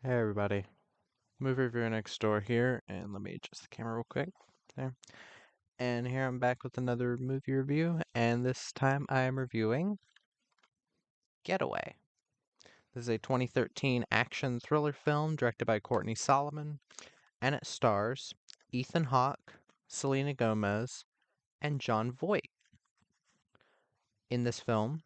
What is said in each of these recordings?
Hey everybody, movie reviewer next door here, and let me adjust the camera real quick. There. And here I'm back with another movie review, and this time I am reviewing Getaway. This is a 2013 action thriller film directed by Courtney Solomon, and it stars Ethan Hawke, Selena Gomez, and Jon Voight. In this film,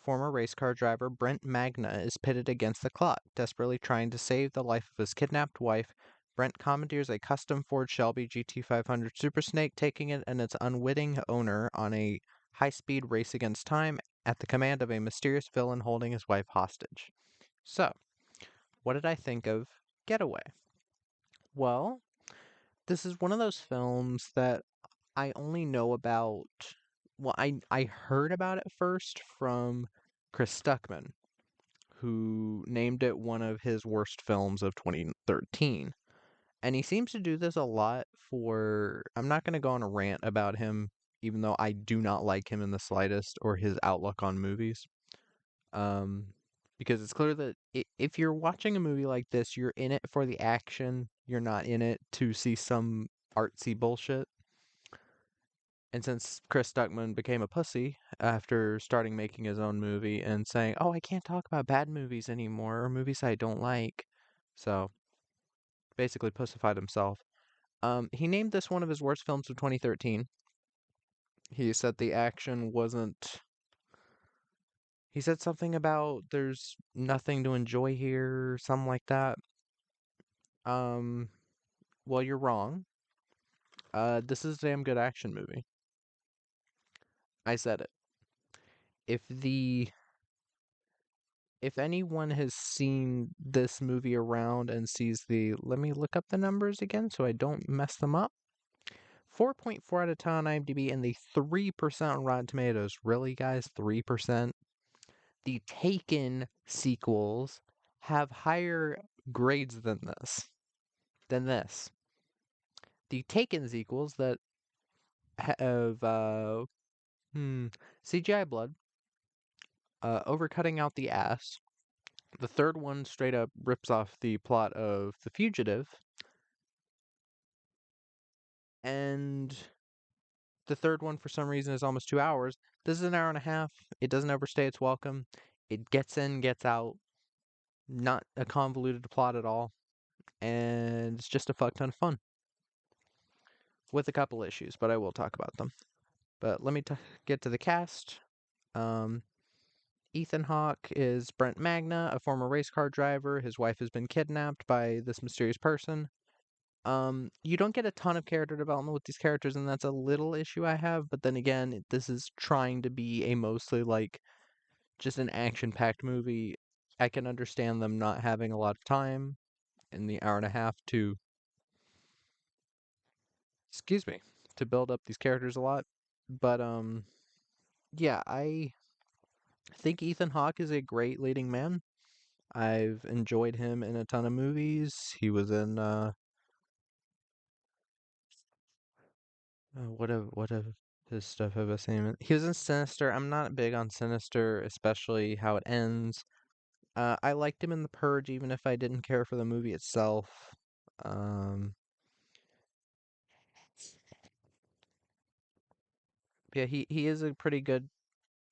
former race car driver Brent Magna is pitted against the clock, desperately trying to save the life of his kidnapped wife. Brent commandeers a custom Ford Shelby GT500 Super Snake, taking it and its unwitting owner on a high-speed race against time at the command of a mysterious villain holding his wife hostage. So, what did I think of Getaway? Well, this is one of those films that I only know about. Well, I heard about it first from Chris Stuckman, who named it one of his worst films of 2013. And he seems to do this a lot for. I'm not going to go on a rant about him, even though I do not like him in the slightest or his outlook on movies. Um, because it's clear that if you're watching a movie like this, you're in it for the action, you're not in it to see some artsy bullshit. And since Chris Stuckman became a pussy after starting making his own movie and saying, "Oh, I can't talk about bad movies anymore or movies I don't like," so basically pussified himself. He named this one of his worst films of 2013. He said the action wasn't. He said something about there's nothing to enjoy here, something like that. Um, well, you're wrong. This is a damn good action movie. I said it. If the if anyone has seen this movie around and sees let me look up the numbers again so I don't mess them up. 4.4 out of 10 on IMDb and the 3% on Rotten Tomatoes. Really, guys? 3%? The Taken sequels have higher grades than this. The Taken sequels that have CGI blood, overcutting out the ass. The third one straight up rips off the plot of The Fugitive. And the third one, for some reason, is almost 2 hours. This is an hour and a half. It doesn't overstay its welcome. It gets in, gets out. Not a convoluted plot at all. And it's just a fuck ton of fun. With a couple issues, but I will talk about them. But let me get to the cast. Um, Ethan Hawke is Brent Magna, a former race car driver. His wife has been kidnapped by this mysterious person. You don't get a ton of character development with these characters, and that's a little issue I have. But then again, this is trying to be a mostly like just an action-packed movie. I can understand them not having a lot of time in the hour and a half to, excuse me, to build up these characters a lot. But yeah, I think Ethan Hawke is a great leading man. I've enjoyed him in a ton of movies. He was in what of his stuff have I seen him in? He was in Sinister. I'm not big on Sinister, especially how it ends. I liked him in The Purge, even if I didn't care for the movie itself. Um, yeah, he is a pretty good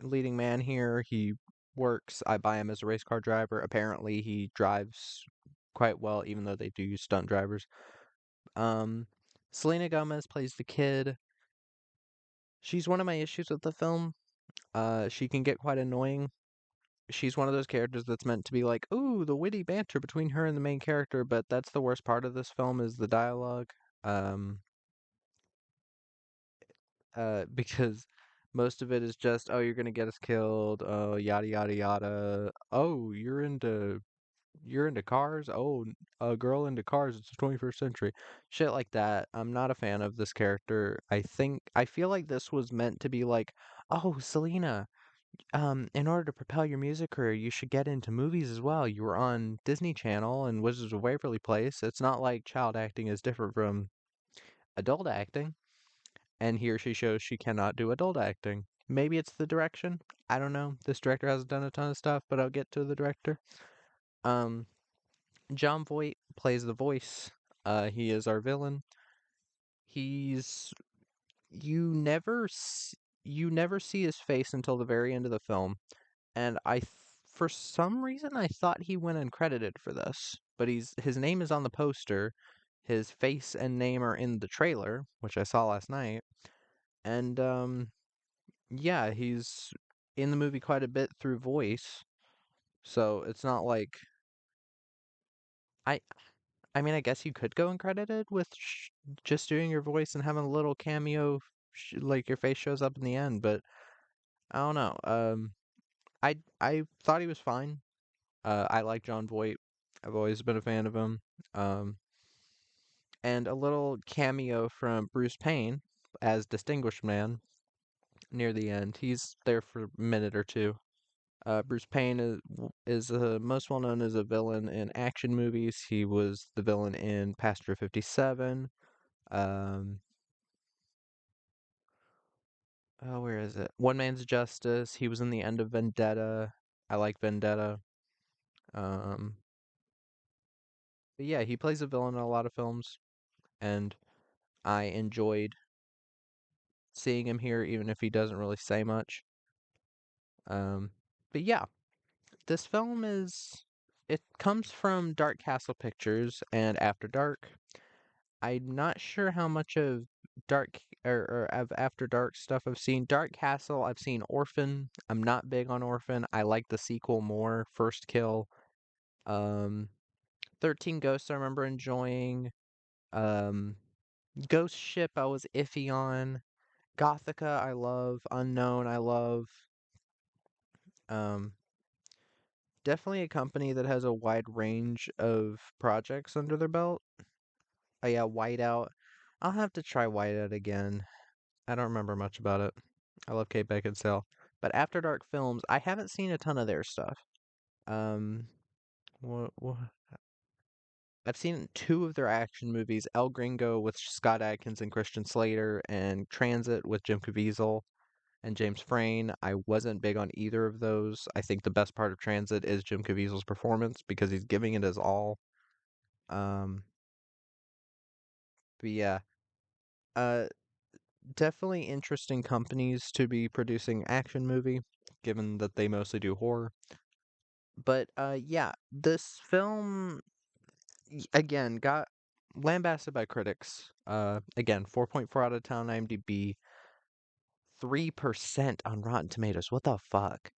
leading man here. He works. I buy him as a race car driver. Apparently, he drives quite well, even though they do use stunt drivers. Um, Selena Gomez plays the kid. She's one of my issues with the film. She can get quite annoying. She's one of those characters that's meant to be like, ooh, the witty banter between her and the main character, but that's the worst part of this film is the dialogue. Um, because most of it is just, oh, you're gonna get us killed, oh, yada yada yada. Oh, you're into cars? Oh, a girl into cars, it's the 21st century. Shit like that. I'm not a fan of this character. I feel like this was meant to be like, oh, Selena, in order to propel your music career, you should get into movies as well. You were on Disney Channel and Wizards of Waverly Place. It's not like child acting is different from adult acting. And here she shows she cannot do adult acting. Maybe it's the direction. I don't know. This director hasn't done a ton of stuff, but I'll get to the director. Um, John Voight plays the voice. He is our villain. He's you never s- you never see his face until the very end of the film, and for some reason I thought he went uncredited for this, but his name is on the poster. His face and name are in the trailer, which I saw last night, and yeah, he's in the movie quite a bit through voice. So it's not like I I mean, I guess you could go uncredited with just doing your voice and having a little cameo, like your face shows up in the end. But I don't know. I thought he was fine. I like John Voight. I've always been a fan of him. Um, and a little cameo from Bruce Payne as Distinguished Man near the end. He's there for a minute or two. Bruce Payne is most well known as a villain in action movies. He was the villain in Passenger 57. Um, oh, where is it? One Man's Justice. He was in the end of Vendetta. I like Vendetta. Um, but yeah, he plays a villain in a lot of films, and I enjoyed seeing him here, even if he doesn't really say much. Um, but yeah, this film is. It comes from Dark Castle Pictures and After Dark. I'm not sure how much of or of After Dark stuff I've seen. Dark Castle, I've seen Orphan. I'm not big on Orphan. I like the sequel more, First Kill. Um, 13 Ghosts I remember enjoying. Um, Ghost Ship I was iffy on. Gothica I love. Unknown I love. Um, Definitely a company that has a wide range of projects under their belt. Oh yeah, Whiteout. I'll have to try Whiteout again. I don't remember much about it. I love Kate Beckinsale. But After Dark Films, I haven't seen a ton of their stuff. Um, what I've seen two of their action movies: El Gringo with Scott Adkins and Christian Slater, and Transit with Jim Caviezel and James Frain. I wasn't big on either of those. I think the best part of Transit is Jim Caviezel's performance because he's giving it his all. Um, but yeah, uh, definitely interesting companies to be producing action movie, given that they mostly do horror. But yeah, this film again got lambasted by critics. Again, 4.4 out of 10 on IMDb, 3% on Rotten Tomatoes. What the fuck?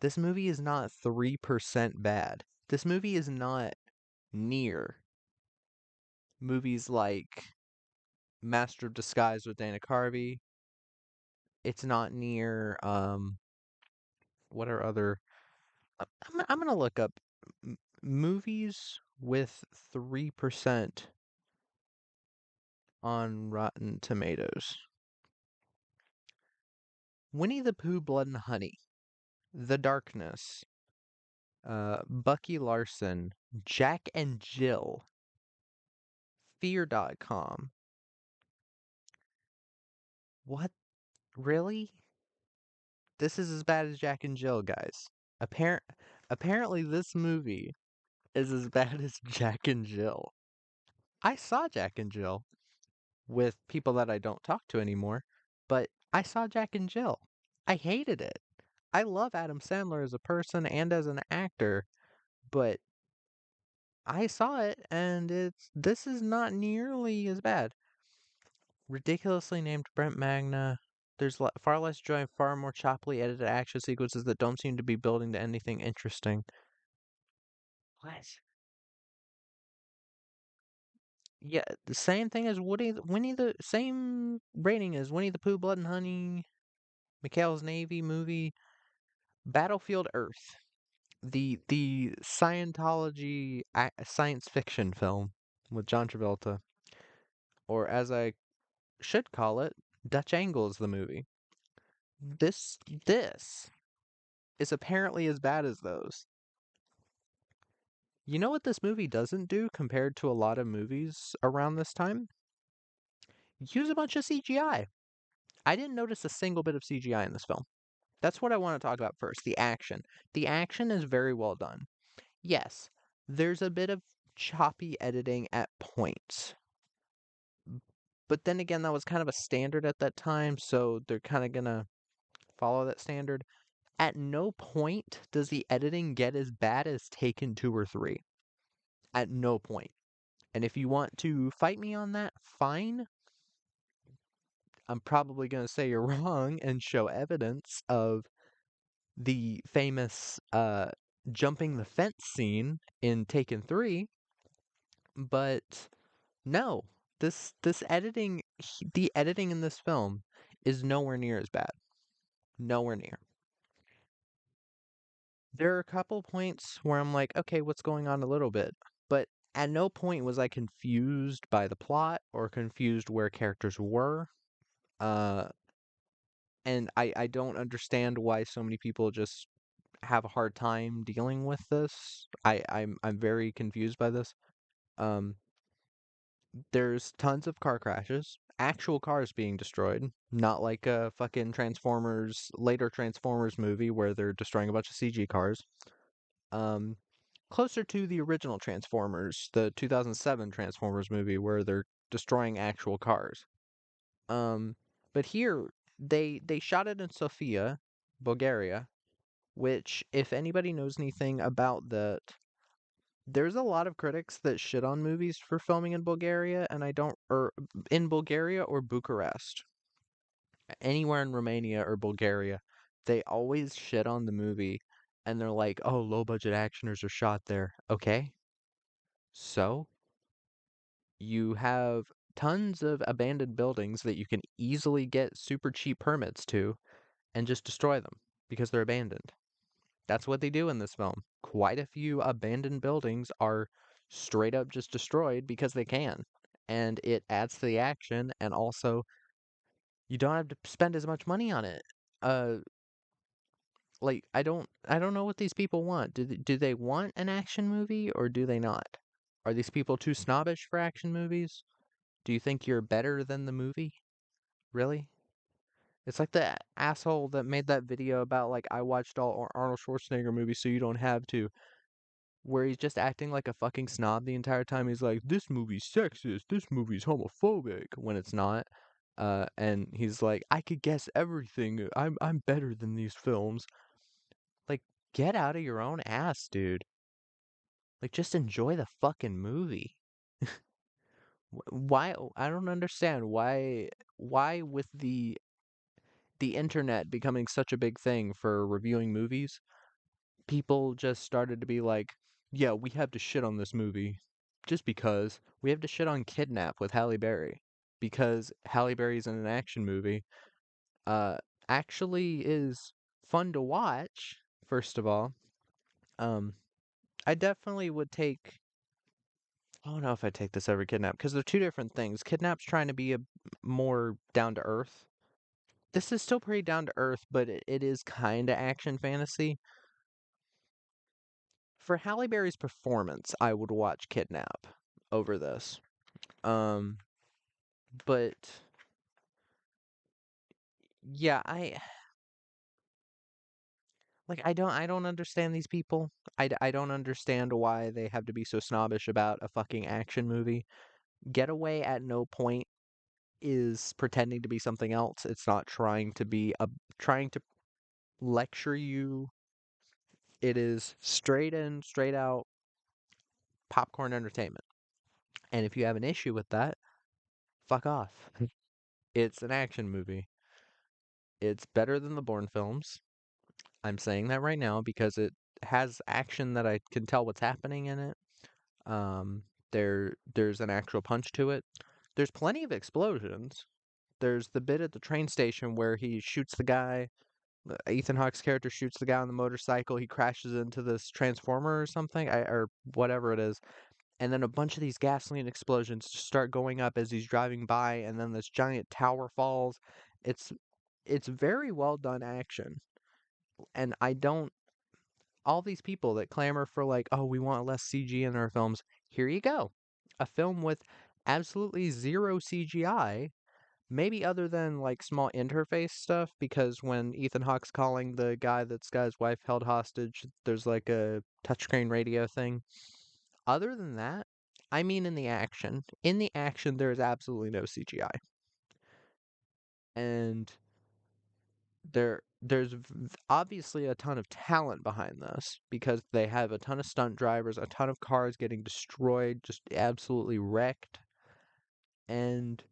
This movie is not 3% bad. This movie is not near movies like Master of Disguise with Dana Carvey. It's not near what are other I'm gonna look up movies with 3% on Rotten Tomatoes. Winnie the Pooh, Blood and Honey, The Darkness, Bucky Larson, Jack and Jill, Fear.com. What? Really? This is as bad as Jack and Jill, guys. Appar- Apparently, this movie is as bad as Jack and Jill. I saw Jack and Jill with people that I don't talk to anymore, but I saw Jack and Jill. I hated it. I love Adam Sandler as a person and as an actor, but I saw it and this is not nearly as bad. Ridiculously named Brent Magna. There's far less joy and far more choppily edited action sequences that don't seem to be building to anything interesting. What? Yeah, the same thing as Winnie the same rating as Winnie the Pooh, Blood and Honey, McHale's Navy movie, Battlefield Earth, the Scientology science fiction film with John Travolta, or as I should call it, Dutch Angles the movie. This is apparently as bad as those. You know what this movie doesn't do compared to a lot of movies around this time? Use a bunch of CGI. I didn't notice a single bit of CGI in this film. That's what I want to talk about first. The action. The action is very well done. Yes, there's a bit of choppy editing at points. But then again, that was kind of a standard at that time, so they're kind of gonna follow that standard. At no point does the editing get as bad as Taken 2 or 3. At no point. And if you want to fight me on that, fine. I'm probably going to say you're wrong and show evidence of the famous jumping the fence scene in Taken 3, but no. This editing the editing in this film is nowhere near as bad. Nowhere near. There are a couple points where I'm like, okay, what's going on a little bit? But at no point was I confused by the plot or confused where characters were. Uh, and I don't understand why so many people just have a hard time dealing with this. I'm very confused by this. Um, there's tons of car crashes, actual cars being destroyed, not like a fucking later Transformers movie where they're destroying a bunch of CG cars. Um, closer to the original Transformers, the 2007 Transformers movie where they're destroying actual cars. Um, but here they shot it in Sofia, Bulgaria, which if anybody knows anything about that, there's a lot of critics that shit on movies for filming in Bulgaria, and I don't, or in Bulgaria or Bucharest, anywhere in Romania or Bulgaria, they always shit on the movie, and they're like, "Oh, low budget actioners are shot there." Okay, so you have tons of abandoned buildings that you can easily get super cheap permits to, and just destroy them because they're abandoned. That's what they do in this film. Quite a few abandoned buildings are straight up just destroyed because they can. And it adds to the action, and also you don't have to spend as much money on it. Uh like I don't know what these people want. Do they want an action movie or do they not? Are these people too snobbish for action movies? Do you think you're better than the movie? Really? It's like the asshole that made that video about like I watched all Arnold Schwarzenegger movies so you don't have to, where he's just acting like a fucking snob the entire time. He's like, "This movie's sexist. This movie's homophobic," when it's not. And he's like, "I could guess everything. I'm better than these films." Like, get out of your own ass, dude. Like, just enjoy the fucking movie. Why? I don't understand why with the internet becoming such a big thing for reviewing movies, people just started to be like, yeah, we have to shit on this movie just because. We have to shit on Kidnap with Halle Berry because Halle Berry's in an action movie. Uh, actually is fun to watch, first of all. Um, I definitely would take. I don't know if I take this over Kidnap because they're two different things. Kidnap's trying to be a more down to earth. This is still pretty down to earth, but it is kind of action fantasy. For Halle Berry's performance, I would watch Kidnap over this. Um, but yeah, I don't understand these people. I don't understand why they have to be so snobbish about a fucking action movie. Getaway at no point is pretending to be something else. It's not trying to lecture you. It is straight in, straight out popcorn entertainment. And if you have an issue with that, fuck off. It's an action movie. It's better than the Bourne films. I'm saying that right now because it has action that I can tell what's happening in it. There's an actual punch to it. There's plenty of explosions. There's the bit at the train station where he shoots the guy. Ethan Hawke's character shoots the guy on the motorcycle. He crashes into this transformer or something, or whatever it is, and then a bunch of these gasoline explosions just start going up as he's driving by, and then this giant tower falls. It's it's very well done action, and I don't all these people that clamor for like, oh, we want less CG in our films. Here you go. A film with absolutely zero CGI, maybe other than like small interface stuff, because when Ethan Hawke's calling the guy that's got his wife held hostage, there's like a touchscreen radio thing. Other than that, I mean in the action there is absolutely no CGI. And there's obviously a ton of talent behind this because they have a ton of stunt drivers, a ton of cars getting destroyed, just absolutely wrecked, and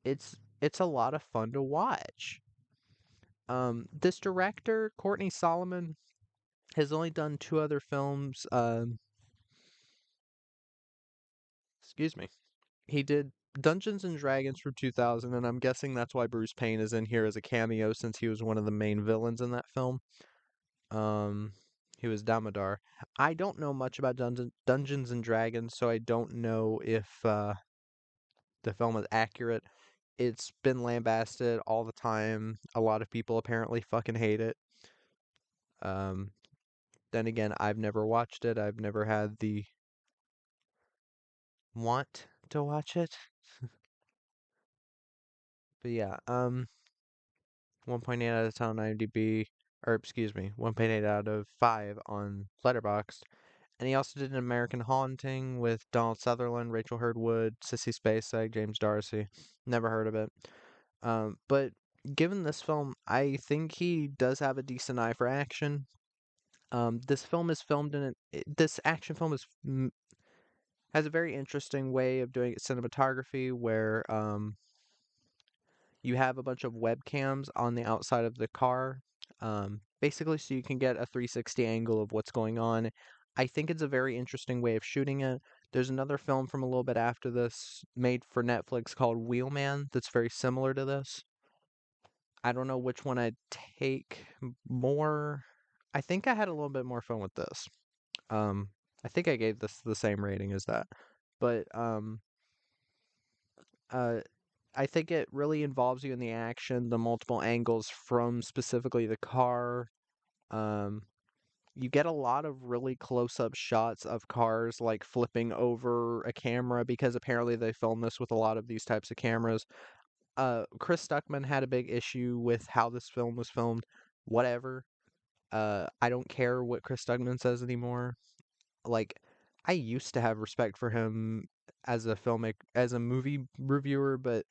it's a lot of fun to watch. This director, Courtney Solomon, has only done two other films. Excuse me. He did Dungeons and Dragons from 2000, and I'm guessing that's why Bruce Payne is in here as a cameo since he was one of the main villains in that film. Um, he was Damodar. I don't know much about Dungeons and Dragons, so I don't know if the film is accurate. It's been lambasted all the time. A lot of people apparently fucking hate it. Um, then again, I've never watched it. I've never had the want to watch it. But yeah, 1.8 out of 10 on IMDb, or excuse me, 1.8 out of 5 on Letterboxd. And he also did An American Haunting with Donald Sutherland, Rachel Hurd-Wood, Sissy Spacek, James Darcy. Never heard of it. But given this film, I think he does have a decent eye for action. This film is filmed in this action film has a very interesting way of doing cinematography where you have a bunch of webcams on the outside of the car, basically so you can get a 360 angle of what's going on. I think it's a very interesting way of shooting it. There's another film from a little bit after this made for Netflix called Wheelman that's very similar to this. I don't know which one I'd take more. I think I had a little bit more fun with this. Um, I think I gave this the same rating as that. But uh, I think it really involves you in the action, the multiple angles from specifically the car. Um, you get a lot of really close-up shots of cars like flipping over a camera because apparently they film this with a lot of these types of cameras. Chris Stuckman had a big issue with how this film was filmed. Whatever. I don't care what Chris Stuckman says anymore. Like, I used to have respect for him as a filmic as a movie reviewer, but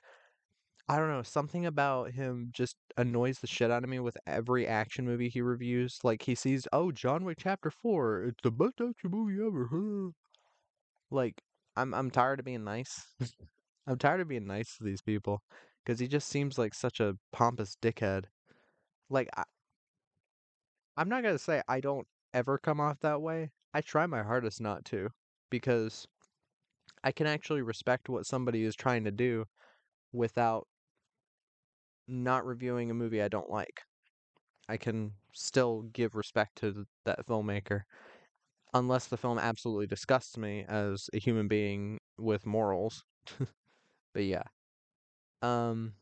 I don't know, something about him just annoys the shit out of me with every action movie he reviews. Like he sees, oh, John Wick Chapter 4, it's the best action movie ever. Like, I'm tired of being nice. I'm tired of being nice to these people because he just seems like such a pompous dickhead. Like I'm not gonna say I don't ever come off that way. I try my hardest not to because I can actually respect what somebody is trying to do without not reviewing a movie I don't like. I can still give respect to that filmmaker, unless the film absolutely disgusts me as a human being with morals. But yeah, um,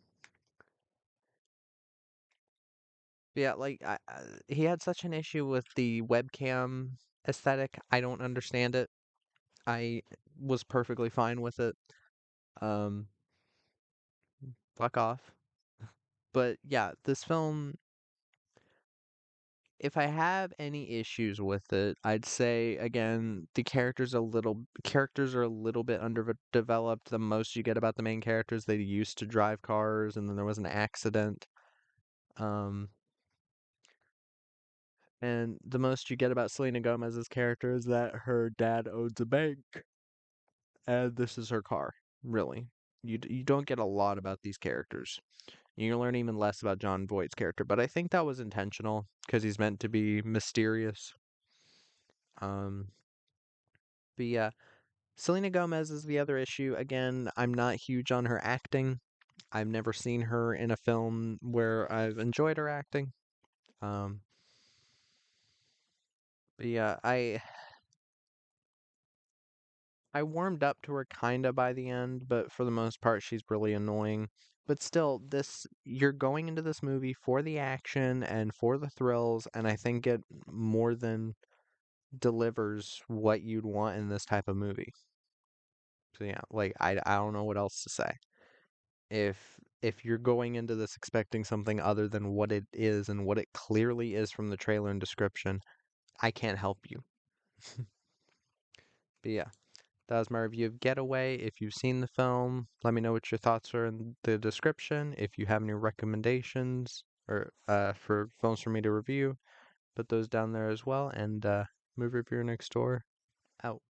yeah, like he had such an issue with the webcam aesthetic. I don't understand it. I was perfectly fine with it. Um, fuck off. But yeah, this film, if I have any issues with it, I'd say again characters are a little bit underdeveloped. The most you get about the main characters, they used to drive cars and then there was an accident. Um and the most you get about Selena Gomez's character is that her dad owns a bank and this is her car. Really. You don't get a lot about these characters. You learn even less about John Voight's character, but I think that was intentional because he's meant to be mysterious. Um but yeah, Selena Gomez is the other issue. Again, I'm not huge on her acting. I've never seen her in a film where I've enjoyed her acting. Um, but yeah, I warmed up to her kinda by the end, but for the most part, she's really annoying. But still, this you're going into this movie for the action and for the thrills, and I think it more than delivers what you'd want in this type of movie. So yeah, like I don't know what else to say. If you're going into this expecting something other than what it is and what it clearly is from the trailer and description, I can't help you. But yeah. That was my review of Getaway. If you've seen the film, let me know what your thoughts are in the description. If you have any recommendations or for films for me to review, put those down there as well. And movie reviewer next door out.